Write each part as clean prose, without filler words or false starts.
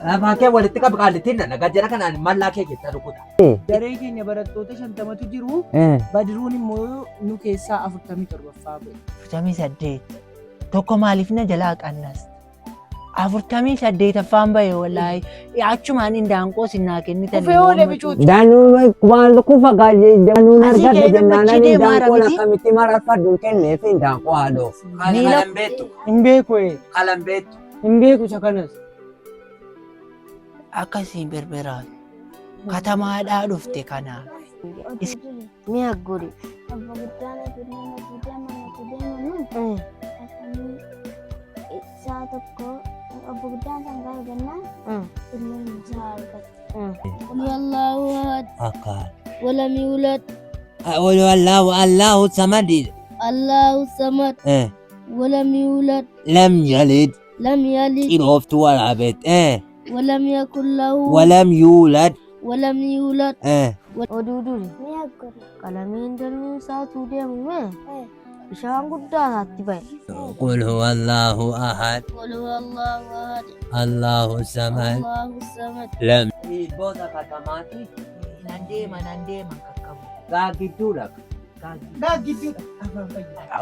Maakee walitti qabqaalitiin nagaa jira kanaan mallaa kee keessa rukuta. Daree keenya barattoota 50tu jiru. Badiruun immoo nu keessaa 47ffaa ba'e. 48 tokko maaliif na jalaa qannas 48ffaan ba'e wallahi achumaan indaanqoo sinnaa kennitan Kufee oole bicuuti. Daanuu waan kufa gaajee daanuu argate jennaan indaanqoo akkamitti mararfadhu kenneef indaanqoo haadhoo. Kalan beektu. Hin beeku Kalan beektu. hin beeku isa kanas. akkasiin berberaan katamaadhaa dhufte kanaaf. Mi'a guri. Abba guddaan nama deemanu isaa tokko abba guddaan kan gaafa gannaan illeen isaa argate. Wallahu ahad. Akkaan. Walam yulad. Allahu samad. Allahu samad. Walam yulad. Lam yalid. Lam yalid. Xirooftu waraabet. Walam yakun lahu. Walam yuulad. Walam yulad. Oduuduri. Mi'a guri. Qalamiin darbiin isaatuu deemu mee bishaan guddaa isaatti ba'e. Qul huwa Allahu ahad. Qul huwa Allahu ahad. Allahu samad. Allahu samad. Lam. Booda katamaati. nan deema kakkabu. Gaagidduudha.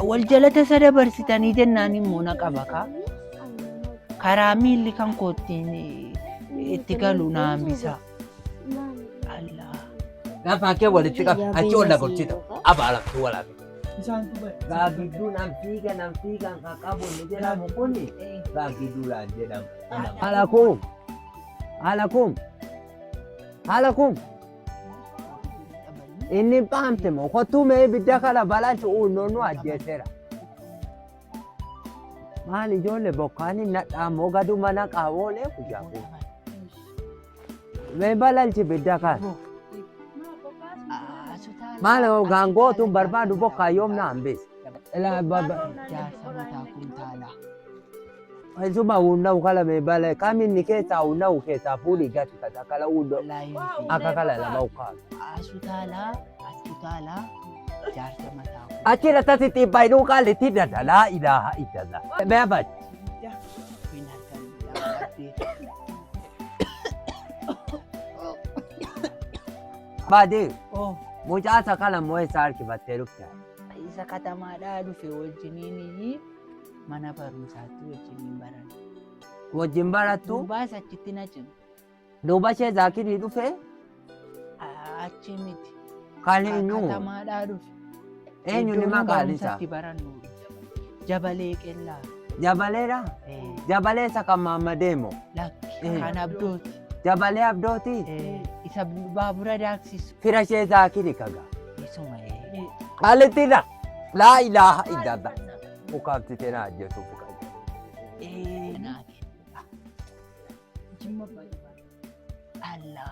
Wal jalata isa dabarsitanii jennaan immoo na qaba kaa. Karaa miilli kan koottiin itti galu na hambisa. Allah. Gaafa kee walitti qabu achi ol gochita. Abaalamtu walaabe. Isaantu ba'e. Gaagidduun an fiigan qaqqabu ni jedhamu kuni gaagidduudhaan jedhamu. Haalakum. Inni paamte moo kottuu mee ibidda kana balaachu uunnoonu ajjeeseera. Maal ijoollee bokkaan hin nadhaa moo gadu mana qaawoolee kujaafu. Mee balalchi ibidda kana. Maal gaangootuun barbaadu bokkaa yoom na hambise. Jaarsa mataa kuntaalaa. Isuma uunnahu kala mee bala kaminni keessaa uunnahu keessaa fuudhii gati kata kala uuddoo akka kala lama ukkaatu. Asutaalaa jaarsa mataa kuntaalaa. Achirra tasitti baay'inuu qaalitti dadalaa ilaaha iddala. Mee abadi. Baadii. Mucaasa kana moo isa harkifattee dhufte? Isa katamaadhaa dhufe wajjiniin mana barumsaatti wajjiniin baran. Wajjin barattu? Duubaas achitti na cimu. Duuba ishee zaakirii dhufe? Achi miti. Kan eenyu? Katamaadhaa dhufe. Eenyu ni maqaan isaa? Barumsatti barannu. Jabalee Qellaa. Jabaleedha? Jabalee isa kan Maammadeemo? Lakki kan Abdooti. Jabalee Abdooti? Isa baabura daaksisu. Fira ishee zaakirii kaga? Isuma Qaalittiidha? Laa ilaaha iddala. Mukaamtitee na ajjeesuuf qabu. naa kennuudha. Allah.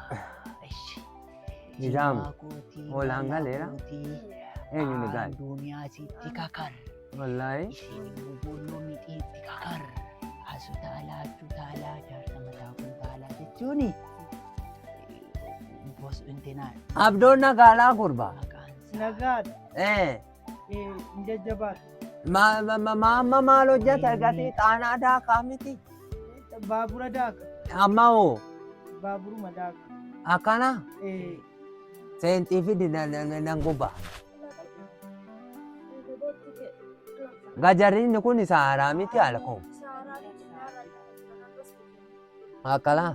Nizaam. Oolaan galeera? Eenyu ni gaale? Duniyaa sitti kakar. Wallaahi? Isheen immoo boolloo mixiitti kakar. Asutaalaa jaarsa mataa kuntaalaa jechuuni. Bos intinaa. Abdoon nagaalaa gurbaa? Nagaadha. Hin jajjabaadha. Amma maal hojjeta gatii xaanaa daakaa miti? Baabura daaka. Amma hoo? Baaburuma daaka. Akkana? Seentii fidi nan gubaa. Gajarrinni kun isa haaraa miti haala koo? Akkana?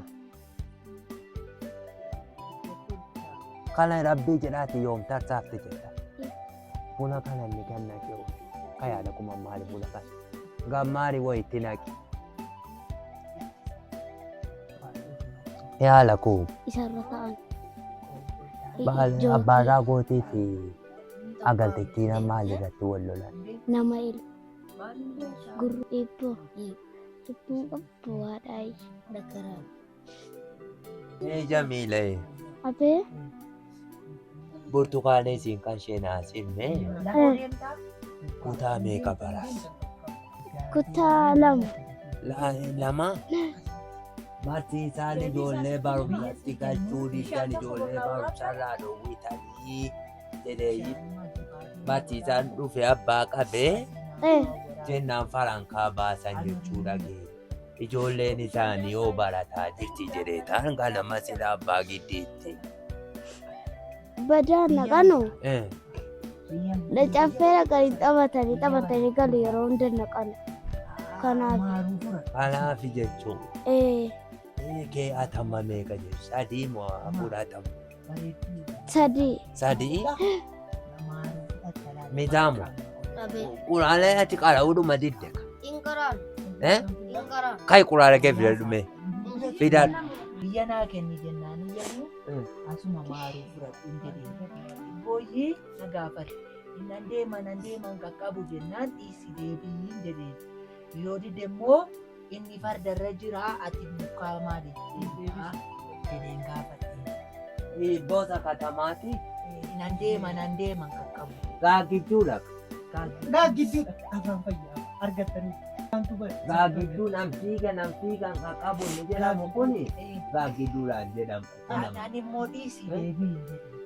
Kana rabbii jedhaati yoom tarsaafte jedha. Buna kana inni ganna jiru. Kayaadha kuma maali buna kana. Gammaari wayitti naqi. Yaala koo. Isarra ta'an. Abbaaraa gootii fi agalteettii maal irratti wal lolan? Nama ilma. Gurru eebboo. Dubbiin qabdu waadhaa dhagaraa. Jamiilee. Abee. Burtukaanee siin kan ishee naasifne kutaa meeqa baraas? Kutaa lama. Lama? Barsiisaan ijoollee barumsatti galchuu dhiishan ijoollee barumsarraa dhoowwitanii jedhee barsiisaan dhufe abbaa qabee jennaan farankaa baasan jechuudha. ijoolleen isaanii yoo barataa jirti jedheetaan kan nama sila abbaa giddiitti. Badaana kanu caffeera kan taphatanii galu yeroo hunda naqan. Kanaaf jechuun kee atama meeqa jedhu sadii moo afur atama? Sadii? Midaamu? Quraalee ati qara'uudhuma diddeka? Kai quraana kee fidadhume? Fidadhu. Biyya naa kenni jennaan iyyuu asuma maaruu fudhadhuun jedhee booyyee na gaafate. Nan deeman qaqqabu jennaan dhiisi deebiin jedhee. Yoo dide immoo inni fardarra jira ati mukaa maaliif deebi'aa jedheen gaafate. Boosa katamaati? Nan deeman qaqqabu. Gaagidduudha. Gaagidduudha. Afaan fayyaa argattanii. Gaagiddu nam fiigan qaqqabu ni jedhamu kuni gaagidduudhaan jedhama. Ani immoo dhiisi deebiin jedhee.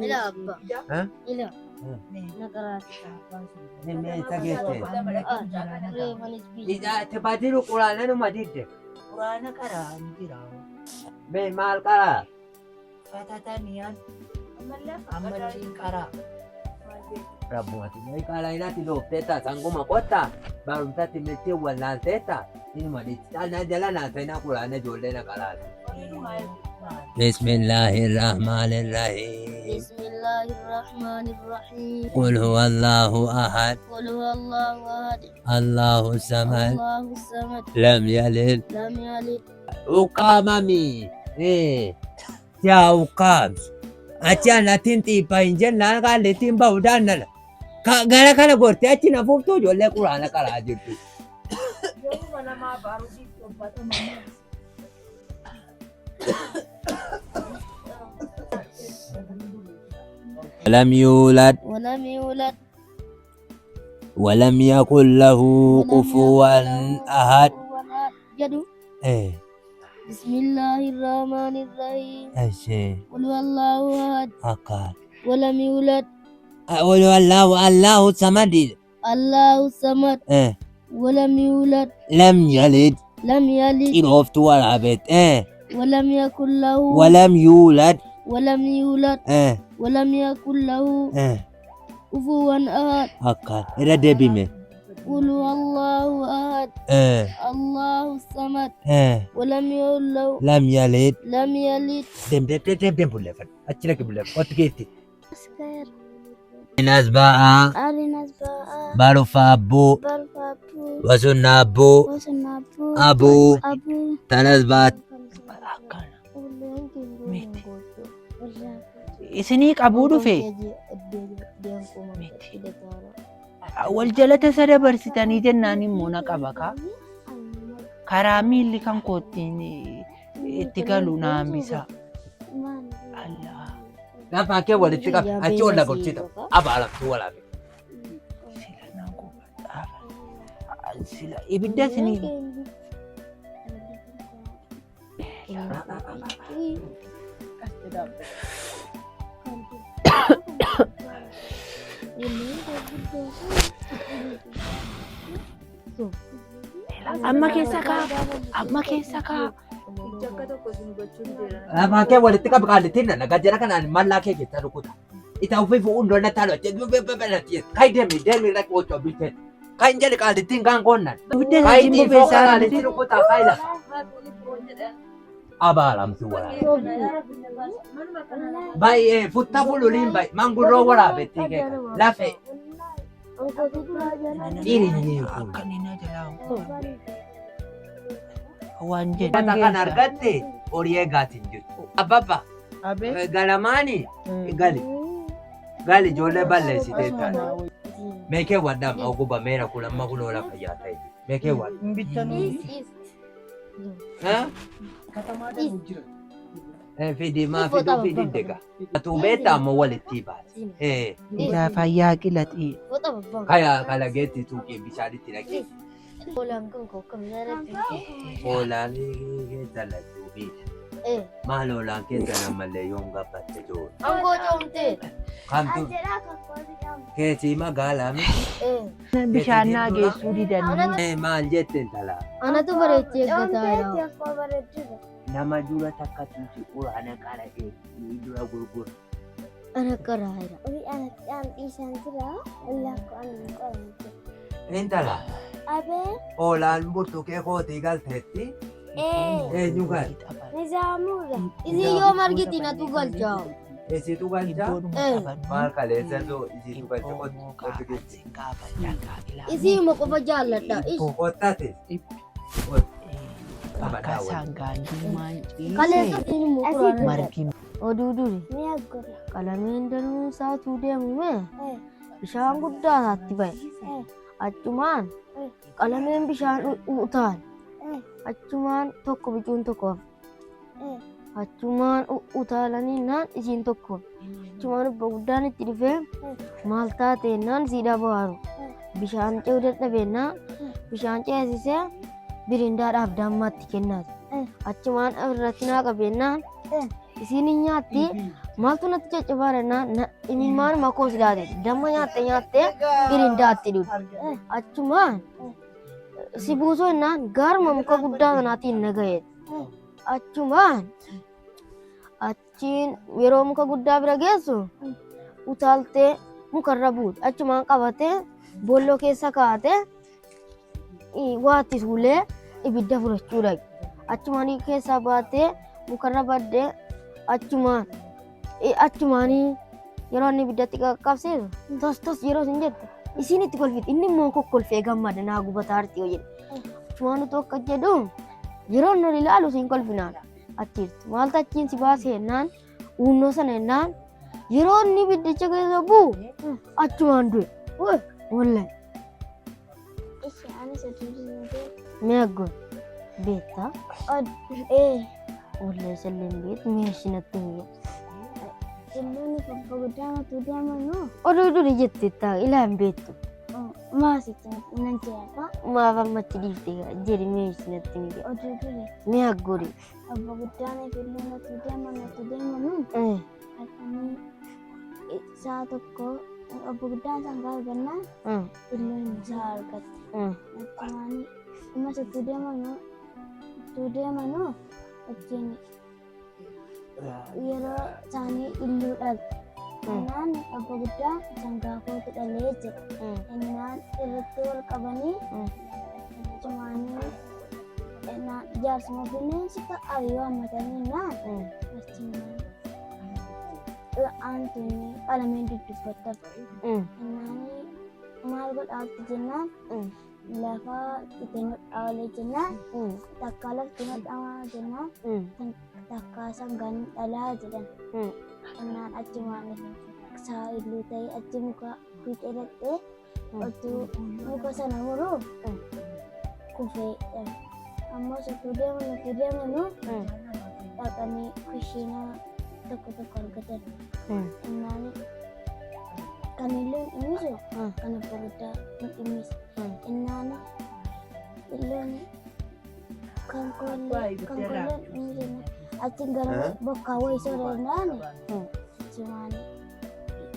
Ila abba. Ila. Meeshaa geesse. Taphatiru quraana numa didde. Quraana karaa ni jira. Mee maal qaraa? Fatataniyan ammalchiin qaraa. Rabbumaati. Qaraa inaati dhoofteetta sanguma qotta barumsatti meeshee wallaalteetta inuma dhiichisaa jala naaseenaa quraana ijoollee na qaraati. Bismillahirrahmanirrahim. Bismillahirrahmanirrahim. قل هو الله أحد قل هو الله أحد. الله الصمد الله الصمد. لم يلد لم يلد. uqaamami yaa uqaams achi anatiin xiibbaa hin jennaan qaalleettiin ba'uudhaan nana gara kana gortee achi nafuuftuu ijoollee quraana qaraa jirtu. ولم يولد ولم يكن له كفوا أحد. جدو. بسم الله الرحمن الرحيم. قل هو الله أحد. ولم يولد. قل هو الله الصمد. الله الصمد. ولم يولد. لم يلد. إلوفت ولا بيت. ولم يكن له. ولم يولد. ولم يكن له كفوا أحد. إذا دبيمه. قل هو الله أحد. الله الصمد. ولم يولد. لم يلد. دم بولفن. أشيلك بولفن. وتكيتي. أسكر. نسباء. نسباء. بارفابو. وسنابو. أبو. تنسبات. Isinii qabuu dhufe wal jalata sada barsitanii jennaan immoo na qaba karaa miilli kan koottiin itti galu na hambisa. Gaafa kee walitti qabe achi ol gochita abaalamtu walaabe. Sila ibidda isinii amma keessa kaa. Gaafa kee walitti qabe qaallitiin nana gajjara kanaan mallaa kee keessaa rukuta. Ita ofii fu'uun doona taaloo kai deemi irratti wajjin biteen. Kan jedhe qaallitiin kan qonnan. Kai dhiifoo qaallitiin rukutaa kai lafa. Abaalamtu walaabe. Baay'ee futta bululiin baay'ee mangurroo waraabetti keeka lafe. Dhiirinni kun. Waan jedhu. Wanta kan argatte horii eegaatiin jirtu. Abbabba galamaani gali ijoollee balleessitee taate. Meekee waddaam oguba meera kun amma kun oola fayyaa ta'e. Meekee wadda. Fidimaa fiduu dega. Tuubeetta ammoo walitti baate. Ijaa fayyaa qilaxii. Kaya kalageetti tuuqee bishaanitti dhaqee. Oolaan kun kokkom irratti. Oolaan dalaguu biita. Maaloo laan keessa namallee yoon gabbatte jiru. Angoo coomte. Kamtu Anjira kakkooti qabu. keessii magaalaa miti. Bishaan naa geessuu didanii. Maal jette intalaa? Anatu bareechee eeggataa jira. Coomteetti akkoo bareechudha. Nama dura takka tuuti uraana qara eegi dura gurgura. Ana qaraa jira. Uri anatti aan dhiisaan jira. Lakkoo ana qoramte. Intala Abee. oolaan burtuqee kootii galteetti eenyu gal? Nizaamuudha. Isii yoo margiti natu galchaa'u. Isitu galcha? Maal kaleessatu isitu galcha qotti geessi? Isii ima qofa jaalladha. Qottate? Bakka isaan gaandimaan Kaleessa inni mukuraan margi Oduu duri ni aggora. qalameen danuu isaatuu deemume bishaan guddaa isaatti ba'e. Achumaan qalameen bishaan utaan. Achumaan tokko bicuun tokko hafe. Achumaan utaalanii naan isiin tokko. Achumaan obbo guddaan itti dhufee maal taatee naan siidhaa ba'aaru. Bishaan ce'uu dadhabeenyaa bishaan ceesisee birindaadhaaf daammaatti kennaati. Achumaan irratti naa qabeennaan isiin hin nyaatti maaltu natti caccabaa jennaan imimmaan makoo sidaate damma nyaattee birindaatti dhufu. Achumaan si buusoo jennaan gaaruma muka guddaa sanaatiin naga'eeti. Achumaan achiin yeroo muka guddaa bira geessu utaaltee mukarra buute. Achumaan qabatee boolloo keessa kaa'atee waatti suulee ibidda furachuu dhaqe. Achumaan keessaa baatee mukarra baddee achumaanii yeroo inni ibiddatti qaqqabsiisu tos yeroo isin jette isiin itti kolfiti inni immoo kokkolfee gammada naa gubataa artii jedhe. Achumaan utuu akka jedhu yeroo inni ilaalu isin kolfinaan achiirti. Maaltu achiin si baasee jennaan uunnoo sana jennaan yeroo inni ibiddicha keessa bu'u achumaan du'e. Wallahi. Ishi ani sadii Meeggoon beektaa? ee Wallahi salleen beektu meeshinatti mi'a. illoonni babba guddaa matuu deemanu Oduu duri jette taa ilaan beektu. maasitti nan jeeqa Maaf ammatti dhiiftee jedhi meeshinatti mi'a. oduu dure Meeggoon. babba guddaan illoon matuu deemanu halkanii isaa tokko obbo guddaan isaan gaafa gannaan illoon isaa argatte. Achumaanii dhimma sattuu deemanu achiin yeroo isaanii illuu dhalte. Innaan obbo guddaan isaan gaafootu dhalee jedha. Innaan irratti wal qabanii achumaanii jaarsuma bineensi ta'aa yoo hammatanii innaan achumaan aantuunii qalameen dudubbattaaf. Innaanii maal godhaatti jennaan lafa itti nodhaawalee jennaan takkaa lafti nodhaamaa jennaan takkaa sangaan dhalaa jedhan. Innaan achumaan isaa illuu ta'ee achi muka fiixee dhaqxee otoo muka sana muruu kufee dhala. Ammoo osoo deemanu dhaqanii kushiina tokko argatan. Innaan kan illoon dhimisu kan obbo guddaa hin dhimisu. Innaan illoon kan koolleen dhimisu achiin gara bokkaa wayii soorannaan achumaan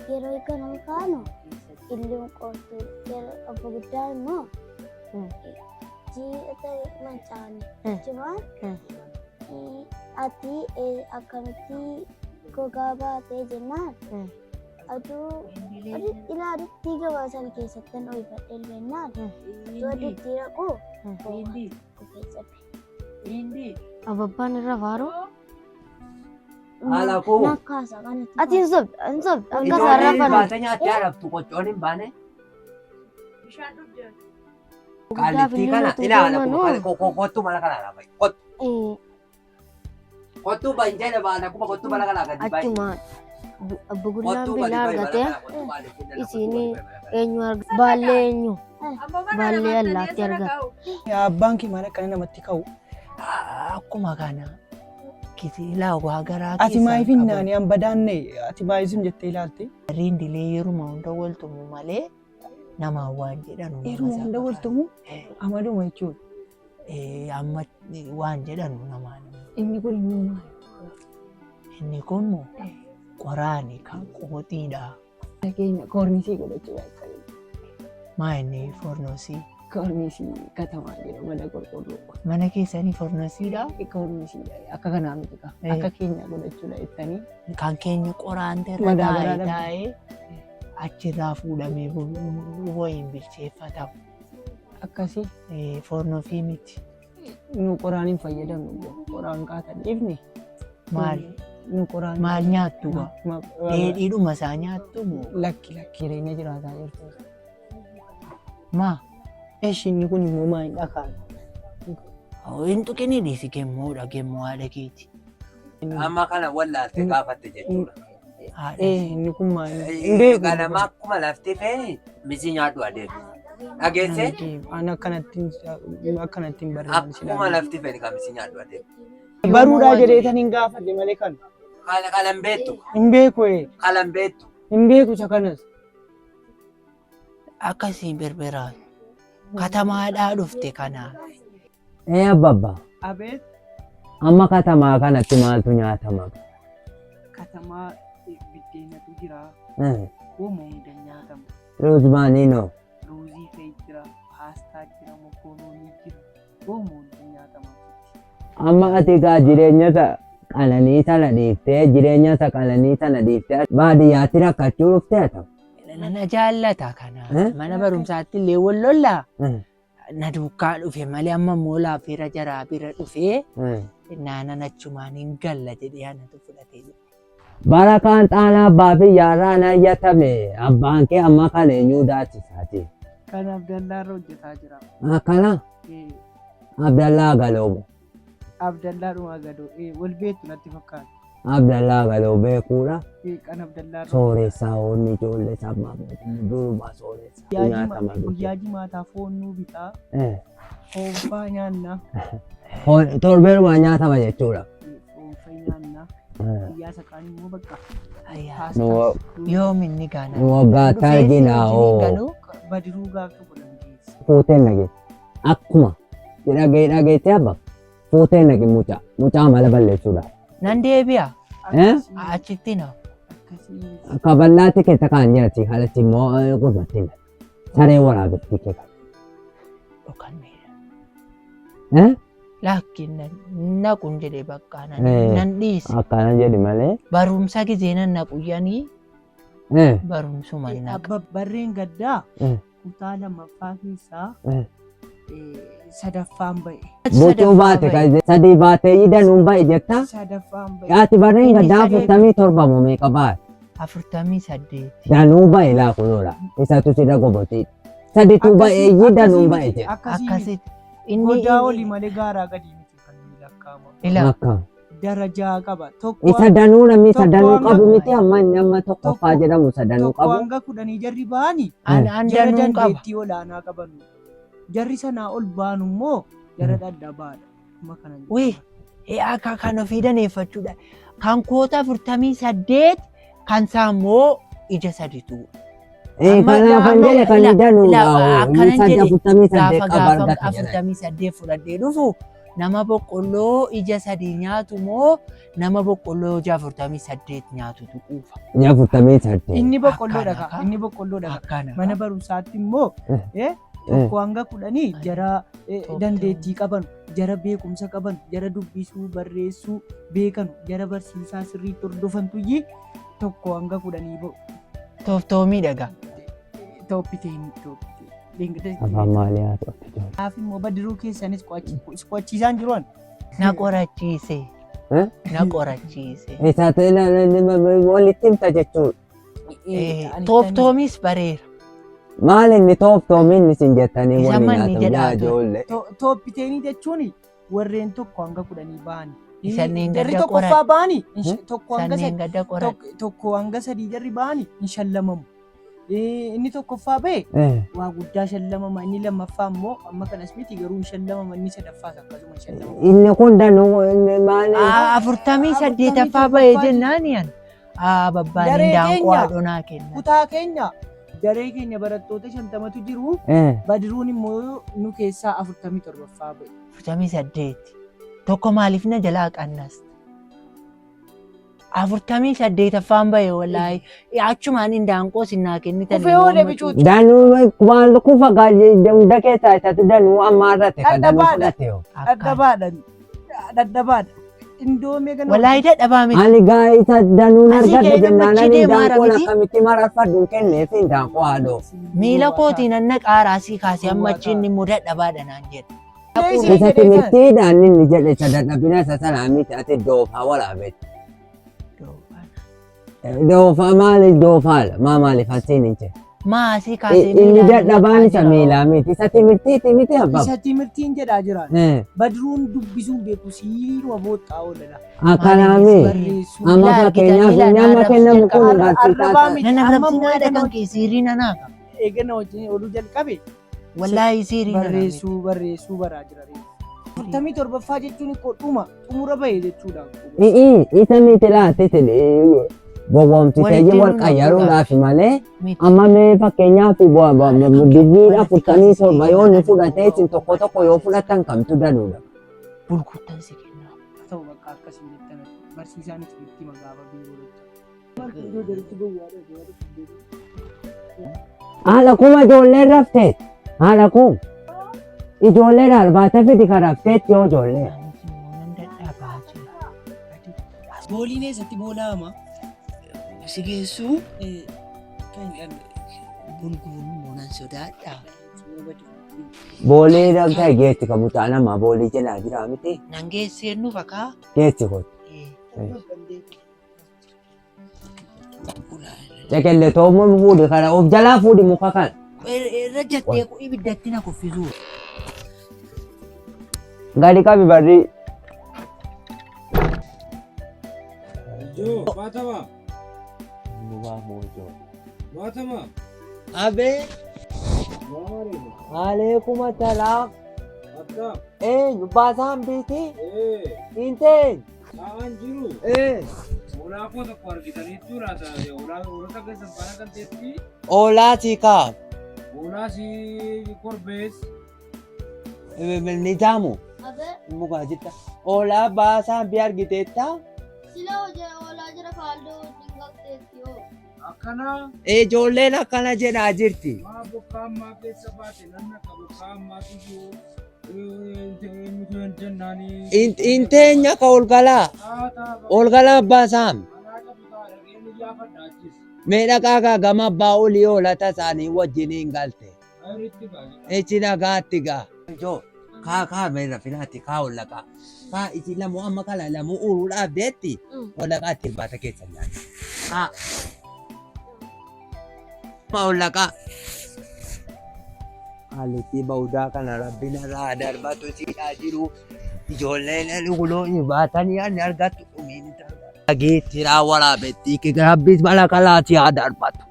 yeroo eegganamu kaanu illoon qoortuu yeroo obbo guddaa immoo jiidhata mancaane achumaan ati akkamitti gogaa baatee jennaan aduu ilaalutti gabaasan keessatti kan oolfadhee jennaan yoo aduutti raqu kufee cabe. Ababbaan irra faaruu? Haala koo. Nakkaasa kanatti. Ati hin sobde akka Ijoollee isaarraa hin faru. baate nyaattee araftu qoccoon hin baane. Qaalittii kana ilaala kottu mana kana lafa kottu banjee baana kuma kottu mana kana gadi baay'ee. Achumaan obbo Guddaan billaa argatee isiin eenyu argate? Baallee eenyu? Baallee allaatti argate. Abbaan kee maal akkana namatti ka'u? akkuma kana kisilaa waa garaa Ati maaliif hinnaani an badaanne ati maaliif jettee ilaalte? Rindilee yeruma hunda waltumu malee nama waan jedhanu Yeruma hunda waltumu amaluma jechuudha. amma waan jedhanu nama Inni kun immoo maali? Inni kun moo qoraani kan qooxiidha. Keenya koornisii godhachuu yaadanii. Maa inni fornoosii? Koornisii katamaa jedha mana qorqorroo. Mana keessanii fornoosiidha? Koornisiidha. Akka kanaa miti qaba. Akka keenya godhachuudha jettanii. Kan keenya qoraante irra Madaabaraa taa'ee achirraa fuudhamee wayiin bilcheeffatamu. Akkasii Fornoo fi miti. nu qoraan hin fayyadamnu. Qoraan qaatan dhiifne. Maal? Nu qoraan Maal nyaattu gaa? Dheedhiidhuma isaa nyaattu moo? lakki jireenya jiraataa jirtu. Maa? Inni kun immoo maa hin dhakaan. Hin tuqinii dhiisi gemmoodha gemmoo haadha keeti. Amma kana wallaalte gaafatte jechuudha. Inni kun maa hin beeku. Ganama akkuma laftee fe'ee misi nyaadhu adeemu. Dhageesse? Ani akkanattiin barreeffame. Akkuma lafti fe'e kan misi nyaadhu adeemu. Baruudhaa jedheetan hin gaafadhe malee kan. Kalan beektu. Hin beeku Kalan beektu. hin beeku isa kanas. Akkasiin berberaan katamaadhaa dhufte kanaa. Abbabba. Abeet Amma katamaa kanatti maaltu nyaatama? katamaa biddeenatu jira. Uumuu hunda nyaatamu. Roozmaaniinoo. Ruuzii fe'ee jira. Paastaa jira. Mokoroonii jira. Uumuu hunda nyaatamu. Amma ati egaa jireenya qananii sana dhiiftee baadiyyaatti rakkachuu dhuftee ta'u. Na jaallata kana. Mana barumsaatti illee wallollaa. Na duukaa dhufe malee amma immoo laafeera jaraa bira dhufee naanan achumaan hin galla jedhee anatu fudhatee jira. Bara kaan xaanaa abbaa fi yaaraan hayyatame abbaan kee amma kan eenyuu daachisaati. Kan Abdallaarra hojjetaa jira. Akkana Abdallaa Galoobo. Abdallaa Dhumaa Gadoo. Wal beektu natti fakkaata. Abdallaa Galoo beekuudha. Kan Abdallaarra. Sooressaa hoonni ijoollee sabbaa duruma sooressaa nyaatama. Guyyaa jimaataa foonnuu bitaa. Hoofaa nyaanna. Torbeerumaa nyaatama jechuudha. Hoofaa nyaanna. Guyyaa saqaan immoo bakka. Yoom inni gaana? Nu waggaatti argina hoo. Badiruu gaafa godhan geessa. Fuuteen nage akkuma dhageettee abba fuuteen nage mucaa mala balleessuudha. Nan deebi'a. Achitti na. Akka bal'aatti keessa kaan jirti alatti immoo gurbattiin saree waraabatti kee Dhokanneedha. Laakiin naqun jedhee bakka nan dhiise. Akkana jedhi malee. Barumsa gizee nan naquyyanii barumsuma naqa. Barreen gaddaa kutaa lammaffaa keessaa sadaffaan ba'e. Boocuu baate sadii baatee idanuun ba'e jetta. Sadaffaan ba'e. Yaati barreen gaddaa 47 moo meeqa baate? 48. Danuu ba'e laakunoodha. Isatu sida goboti. Saditu ba'e idanuun ba'e jetta. Akkasitti. Godaa olii malee gaaraa gadi miti kan inni lakkaa'amu. Akka. Darajaa qaba. Isa danuu namni isa danuu qabu miti amma inni amma tokkoffaa jedhamu isa danuu Tokko qabu. hanga 10 jarri ba'anii An jara danuun qaba. dandeettii olaanaa qaban. Jarri sanaa ol baanu immoo jara dadhabaadha. Amma kana Wii akka kan ofii daneeffachuudha. Kan koota 48 kan saammoo ija saditu. Kanaafan jedhe kan danuu Akkanan jedhe gaafa 48 48 fudhadhee dhufu nama boqqolloo ija sadii nyaatu moo nama boqqolloo ija 48 nyaatutu quufa. 48. inni boqqolloodha Akkana, ka. Inni boqqolloodha ka. Akkana. Mana barumsaatti immoo tokko hanga 10 jara dandeettii qaban, jara beekumsa qaban, jara dubbisuu, barreessuu beekan, jara barsiisaa sirriitti hordofantu tokko hanga 10 ba'u. Tooftoomii dhagaa. Tooppiteen. Afaan maalii haa ta'u? Kanaaf immoo badiruu keessanis qo'achiisaan jiruun. Na qorachiise. Na qorachiise. Isa walitti himta jechuudha. Tooftoomis bareera. Maal inni tooftoomiin isin jettanii Isa waliin manni nyaatamu yaa jedhaatu. ijoollee. Tooppiteenii jechuun warreen tokko hanga 10 ba'ani. Sanneen Jarri gadda tokkoffaa qoran. ba'ani. Tokko hanga Sanneen gadda qoran. tokko hanga 3 jarri ba'ani hin shallamamu. Inni tokkoffaa ba'e waa guddaa shallamama. Inni lammaffaa immoo amma kanas miti garuu hin shallamama. Inni sadaffaas akkasuma hin shallamamu. Inni kun danuu maal? 48ffaa ba'ee jennaan yan. Babbaaniin daanqoo haadhonaa kenna. Kutaa keenya daree keenya barattoota 50tu jiru. Badiruun immoo nu keessaa 47ffaa ba'e. 48. Tokko maaliif na jalaa qannas? 48ffaan bahe wallaahi. Achumaan indaanqoo sinnaa kennitan. Kufee oole bicuuti. Danuu waan kufa gaajee hunda keessaa isatti danuu amma irratti kan danuu Daddabaadha. fudhate yoo. Daddabaadha. Daddabaadha. Indoomee gana. Wallaahi dadhabaa miti. Ani gaa isa danuun Asii argadhe ka'ee jennaan gammachiidee ani daanqoo maara miti? akkamitti mararfadhu kenneef daanqoo haadhoo. Miila kootiin anna qaaraasii kaasee amma achiin immoo dadhabaadha naan jedha. Isa timirtiidhaan inni jedhe isa dadhabina isa sanaa miti ati doofaa waraabette. Doofaa maali doofaadha maa maaliif asiin hin jedhe. Maasii kaasee Inni dadhabaan isa miilaa miti isa timirtiiti miti abbaa. Isa timirtiin jedhaa jiraan. Badruun dubbisuun beeku siiruma boottaa ooladha. Akkanaami Barreessuu. amma fakkeenyaaf nama kennamu kun Arrabaa agarsiisaa miti. Nana Amma rabsinaadha kan kee siirii nanaa qaba. eegana wajjin oduu jalqabe Wallaahi siirii nanaa miti. barreessuu baraa jira. 47ffaa jechuun dhuma xumura bahe jechuudha. isa miti laate gowwoomsitee wal qayyaruudhaaf malee Miti. amma mee fakkeenyaaf biyyiidha 47 yoo ni fudhatee isin tokko tokko yoo fudhatan kamtu danuudha. Bulkuuttan si kennaa. Ta'u bakka akkasiin jettan barsiisaanis itti magaaba biiroo. Haala kuma ijoolleen rafteet haala kun ijoolleen albaata fidi kan rafteet yoo ijoollee. Anis immoo nan dadhabaa jira. Booliin eessatti boola'ama? Si geessuu bulguun immoo nan sodaadha. Boolee dhaggaa geessi qabu ta'a nama boolii jalaa jira miti Nan geesseennu fakaa. geessi kun. Tekellee toommoo fuudhi kana of jalaa fuudhi muka kana. Irra jettee ibiddatti na kuffisuu. Gadi qabi barri. Fatama. Fatama. Abee, alaikum assalam. Akka. Baasaan biti? Eh. Inteen? Sa'aan jiru. Olaakoo tokko argitaniitu laata. Olota keessan faana kan teetti. Oolaa siikaa. Olaa si korbees. Ni jaamu. Abe, Mukaa jirta. Oolaa baasaan bi argiteetta? sila hojii oolaa jira faaldoo wajjin galteetti yoo. Akkana. Ijoolleen akkana jedhaa jirti. Maa bokkaa ammaa keessa baate nan akka bokkaa ammaa iyyuu. Eenyutu hin jennaanii. Inteenya ka olgalaa. Olgalaa baasaam. Kanaa qabu ta'a dhageenyi yaafadha achis. Mee dhaqaa gama abbaa olii oolata isaanii wajjin hin galte. Ayiritti baay'ee. Echi nagaatti gaa. Joo, kaa meera finaatti kaa ollaqaa. Kaa isi lamu amma kala lamu uruudhaaf deetti. Ollaqaatti irbaata keessa nyaata. Kaa. Ma ollaqaa. Haalli baudaa kana rabbiin irraa darbatu siidhaa jiru. Ijoolleen guloo baatanii ani argattu dhumiin darba. Geettiraa waraabetti rabbiis mala kalaati haa darbatu.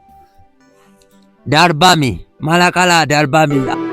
Darbami mala kalaa darbami.